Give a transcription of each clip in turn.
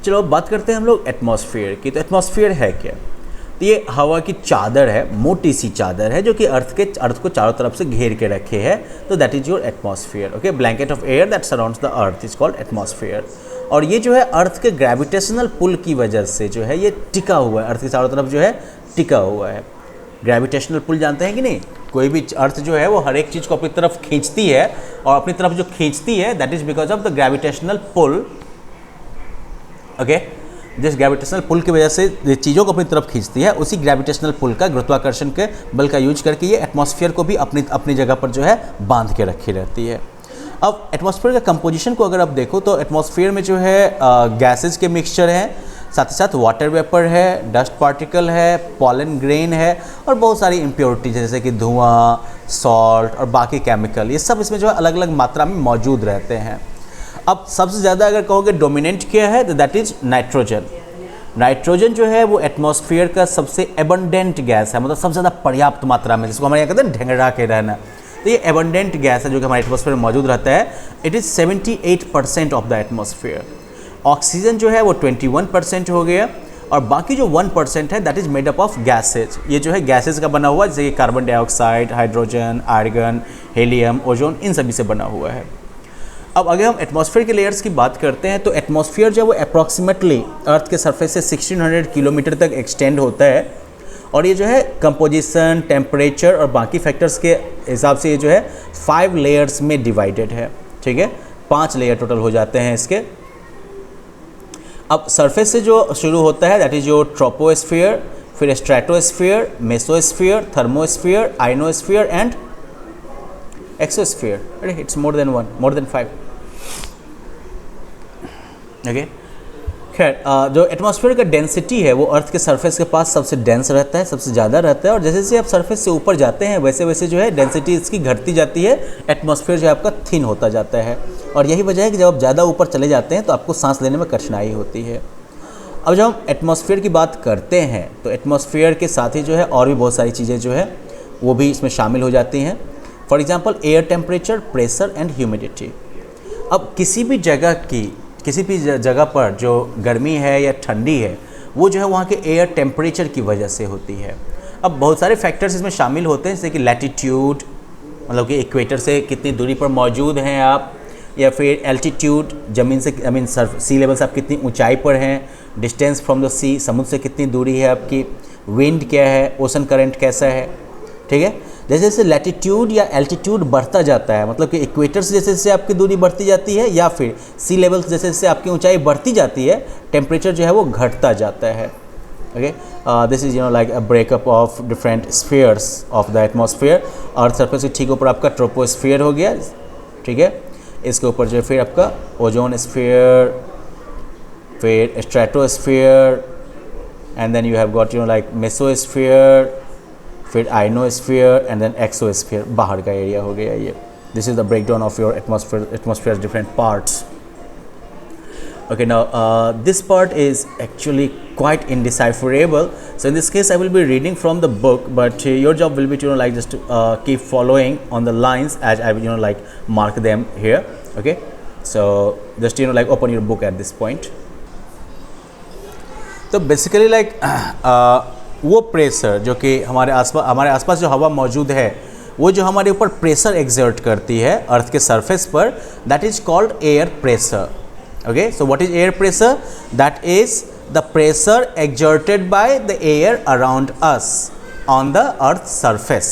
चलो अब बात करते हैं हम लोग एटमॉस्फेयर की। तो एटमॉस्फेयर है क्या? तो ये हवा की चादर है, मोटी सी चादर है जो कि अर्थ को चारों तरफ से घेर के रखे है। तो that is your atmosphere. Okay, blanket of air that surrounds the earth is called atmosphere. और ये जो है अर्थ के ग्रेविटेशनल पुल की वजह से जो है ये टिका हुआ है, अर्थ के चारों तरफ जो है टिका हुआ है। ग्रेविटेशनल पुल जानते हैं कि नहीं? कोई भी अर्थ जो है वो हर एक चीज़ को अपनी तरफ खींचती है, और अपनी तरफ जो खींचती है that is because of the gravitational pull. Okay, जिस ग्रेविटेशनल पुल की वजह से चीज़ों को अपनी तरफ खींचती है, उसी ग्रेविटेशनल पुल का, गुरुत्वाकर्षण के बल का यूज करके ये एटमॉस्फेयर को भी अपनी जगह पर जो है बांध के रखी रहती है। अब एटमॉस्फेयर का कंपोजिशन को अगर आप देखो तो एटमॉस्फेयर में जो है गैसेज के मिक्सचर हैं, साथ ही साथ वाटर वेपर है, डस्ट पार्टिकल है, पॉलन ग्रेन है, और बहुत सारी इम्प्योरिटी जैसे कि धुआं, सॉल्ट और बाकी केमिकल, ये सब इसमें जो है अलग अलग मात्रा में मौजूद रहते हैं। अब सबसे ज़्यादा अगर कहोगे डोमिनेंट क्या है तो दैट इज नाइट्रोजन। नाइट्रोजन जो है वो एटमॉस्फेयर का सबसे एबंडेंट गैस है, मतलब सबसे ज़्यादा पर्याप्त मात्रा में, जिसको हमारे यहाँ कहते हैं ढेंगड़ा के रहना। तो ये एबंडेंट गैस है जो कि हमारे एटमॉस्फेयर में मौजूद रहता है। It is 78% of the atmosphere. Oxygen जो है वो 21% हो गया, और बाकी जो 1% है that is made up of gases. ये जो है गैसेज का बना हुआ है, जैसे कि carbon dioxide, hydrogen, argon, helium, ozone, इन सभी से बना हुआ है। अब अगर हम एटमॉस्फेयर के लेयर्स की बात करते हैं तो एटमॉस्फेयर जो है वो अप्रॉक्सीमेटली अर्थ के सरफेस से 1600 किलोमीटर तक एक्सटेंड होता है, और ये जो है कंपोजिशन, टेम्परेचर और बाकी फैक्टर्स के हिसाब से ये जो है 5 लेयर्स में डिवाइडेड है। ठीक है, 5 लेयर टोटल हो जाते हैं इसके। अब सरफेस से जो शुरू होता है दैट इज योर ट्रोपोस्फीयर, फिर stratosphere, mesosphere, thermosphere, ionosphere and exosphere. अरे it's more than 1, more than 5। Okay, खैर जो एटमॉस्फेयर का डेंसिटी है वो अर्थ के सरफेस के पास सबसे डेंस रहता है, सबसे ज़्यादा रहता है, और जैसे जैसे आप सरफेस से ऊपर जाते हैं वैसे वैसे जो है डेंसिटी इसकी घटती जाती है, एटमॉस्फेयर जो है आपका थिन होता जाता है। और यही वजह है कि जब आप ज़्यादा ऊपर चले जाते हैं तो आपको सांस लेने में कठिनाई होती है। अब जब हम एटमॉस्फेयर की बात करते हैं तो एटमॉस्फेयर के साथ ही जो है और भी बहुत सारी चीज़ें जो है वो भी इसमें शामिल हो जाती हैं। For example air temperature, pressure and humidity. अब किसी भी जगह पर जो गर्मी है या ठंडी है वो जो है वहाँ के एयर टेम्परेचर की वजह से होती है। अब बहुत सारे फैक्टर्स इसमें शामिल होते हैं, जैसे कि लैटिट्यूड, मतलब कि इक्वेटर से कितनी दूरी पर मौजूद हैं आप, या फिर एल्टीट्यूड, ज़मीन से सी लेवल से आप कितनी ऊंचाई पर हैं, डिस्टेंस फ्रॉम द सी, समुद्र से कितनी दूरी है आपकी, विंड क्या है, ओशन करंट कैसा है। ठीक है, जैसे जैसे लैटिट्यूड या एल्टीट्यूड बढ़ता जाता है, मतलब कि इक्वेटर से जैसे जैसे आपकी दूरी बढ़ती जाती है, या फिर सी लेवल जैसे जैसे आपकी ऊंचाई बढ़ती जाती है, टेम्परेचर जो है वो घटता जाता है। Okay, this is like a breakup of different spheres of the atmosphere. Earth surface के ठीक ऊपर आपका ट्रोपोस्फियर हो गया। ठीक है, इसके ऊपर जो है फिर आपका ओजोन स्फीयर, फिर stratosphere, and then you have got like mesosphere, फिर आइनोस्फीयर एंड देन एक्सोस्फीयर, बाहर का एरिया हो गया ये। This is the breakdown of your atmosphere different parts. Okay, now this part is actually quite indecipherable, so in this case I will be reading from the book, but your job will be to like just to keep following on the lines as I like mark them here. Okay, so just like open your book at this point. तो basically like वो pressure जो कि हमारे आसपास जो हवा मौजूद है वो जो हमारे ऊपर प्रेशर एक्सर्ट करती है अर्थ के सरफेस पर, that is called air pressure. Okay, so what is air pressure? That is the pressure exerted by the air around us on the earth's surface.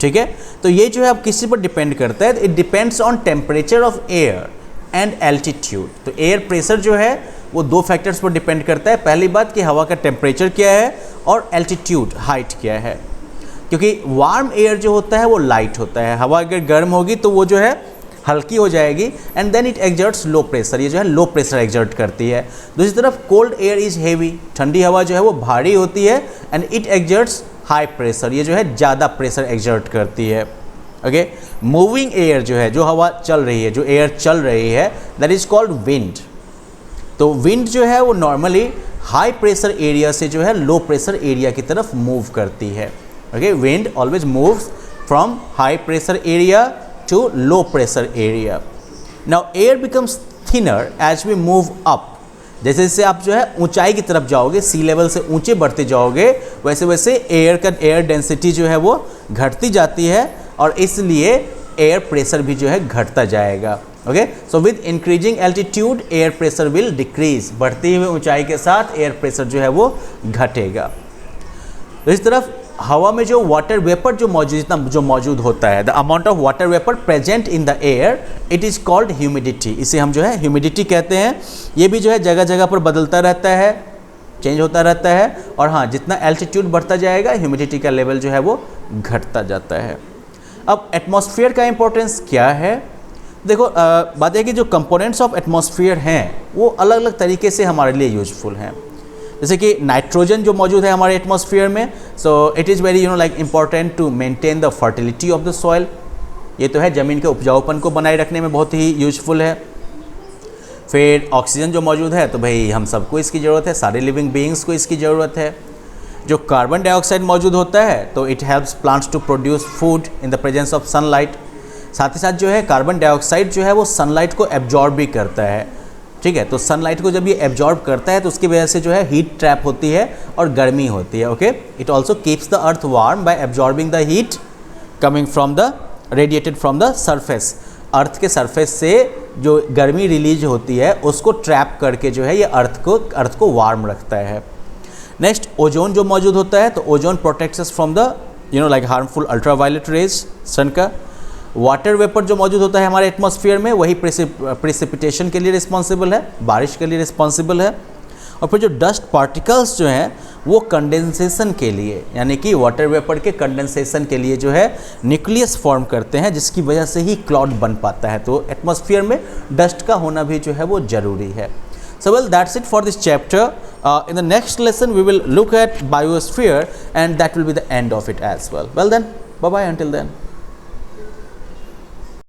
ठीक है, तो ये जो है अब किसी पर डिपेंड करता है, it depends on temperature of air and altitude. तो एयर प्रेशर जो है वो 2 फैक्टर्स पर डिपेंड करता है. पहली बात कि हवा का टेम्परेचर क्या है और एल्टीट्यूड हाइट क्या है, क्योंकि वार्म एयर जो होता है वो लाइट होता है, हवा अगर गर्म होगी तो वो जो है हल्की हो जाएगी, and then it exerts low pressure, ये जो है लो प्रेशर एग्जर्ट करती है. दूसरी तरफ कोल्ड एयर इज हेवी, ठंडी हवा जो है वो भारी होती है, and it exerts high pressure, ये जो है ज़्यादा प्रेशर एग्जर्ट करती है. ओके, मूविंग एयर जो है, जो हवा चल रही है, जो एयर चल रही है, दैट इज कॉल्ड विंड. तो विंड जो है वो नॉर्मली हाई प्रेशर एरिया से जो है लो प्रेशर एरिया की तरफ मूव करती है. Okay, wind always moves from high pressure area to low pressure area. Now air becomes thinner as we move up. जैसे जैसे आप जो है ऊंचाई की तरफ जाओगे, सी लेवल से ऊंचे बढ़ते जाओगे, वैसे वैसे एयर डेंसिटी जो है वो घटती जाती है और इसलिए एयर प्रेशर भी जो है घटता जाएगा। Okay, so with increasing altitude air pressure will decrease, बढ़ती हुई ऊंचाई के साथ एयर प्रेशर जो है वो घटेगा। तो इस तरफ हवा में जो वाटर वेपर जो मौजूद होता है, the amount of water vapour present in the air, it is called humidity. इसे हम जो है ह्यूमिडिटी कहते हैं। ये भी जो है जगह जगह पर बदलता रहता है, चेंज होता रहता है, और हाँ, जितना एल्टीट्यूड बढ़ता जाएगा ह्यूमिडिटी का लेवल जो है वो घटता जाता है। अब एटमॉस्फेयर का इंपॉर्टेंस क्या है? देखो, बात है कि जो कंपोनेंट्स ऑफ एटमॉस्फेयर हैं वो अलग अलग तरीके से हमारे लिए यूजफुल हैं। जैसे कि नाइट्रोजन जो मौजूद है हमारे एटमॉस्फेयर में, so it is very like important to maintain the fertility of the soil. ये तो है ज़मीन के उपजाऊपन को बनाए रखने में बहुत ही यूजफुल है। फिर ऑक्सीजन जो मौजूद है, तो भाई हम सबको इसकी ज़रूरत है, सारे लिविंग बीइंग्स को इसकी ज़रूरत है। जो कार्बन डाइऑक्साइड मौजूद होता है, तो it helps plants to produce food in the presence of sunlight. साथ ही साथ जो है कार्बन डाइऑक्साइड जो है वो सनलाइट को एब्जॉर्ब भी करता है। ठीक है, तो सनलाइट को जब ये एब्जॉर्ब करता है तो उसकी वजह से जो है हीट ट्रैप होती है और गर्मी होती है। Okay, it also keeps the earth warm by absorbing the heat coming from the radiated from the surface. Earth के सरफेस से जो गर्मी रिलीज होती है उसको ट्रैप करके जो है ये अर्थ को वार्म रखता है। नेक्स्ट, ओजोन जो मौजूद होता है, तो ozone protects us from the like harmful ultraviolet rays sun का। वाटर वेपर जो मौजूद होता है हमारे एटमॉस्फेयर में, वही प्रेसिपिटेशन के लिए रिस्पॉन्सिबल है, बारिश के लिए रिस्पॉन्सिबल है। और फिर जो डस्ट पार्टिकल्स जो हैं वो कंडेंसेशन के लिए, यानी कि वाटर वेपर के कंडेंसेशन के लिए जो है न्यूक्लियस फॉर्म करते हैं, जिसकी वजह से ही क्लाउड बन पाता है। तो एटमॉस्फेयर में डस्ट का होना भी जो है वो ज़रूरी है। So well, that's it for this chapter. In the next lesson we will look at biosphere and that will be the end of it as well. Well then, bye bye until then.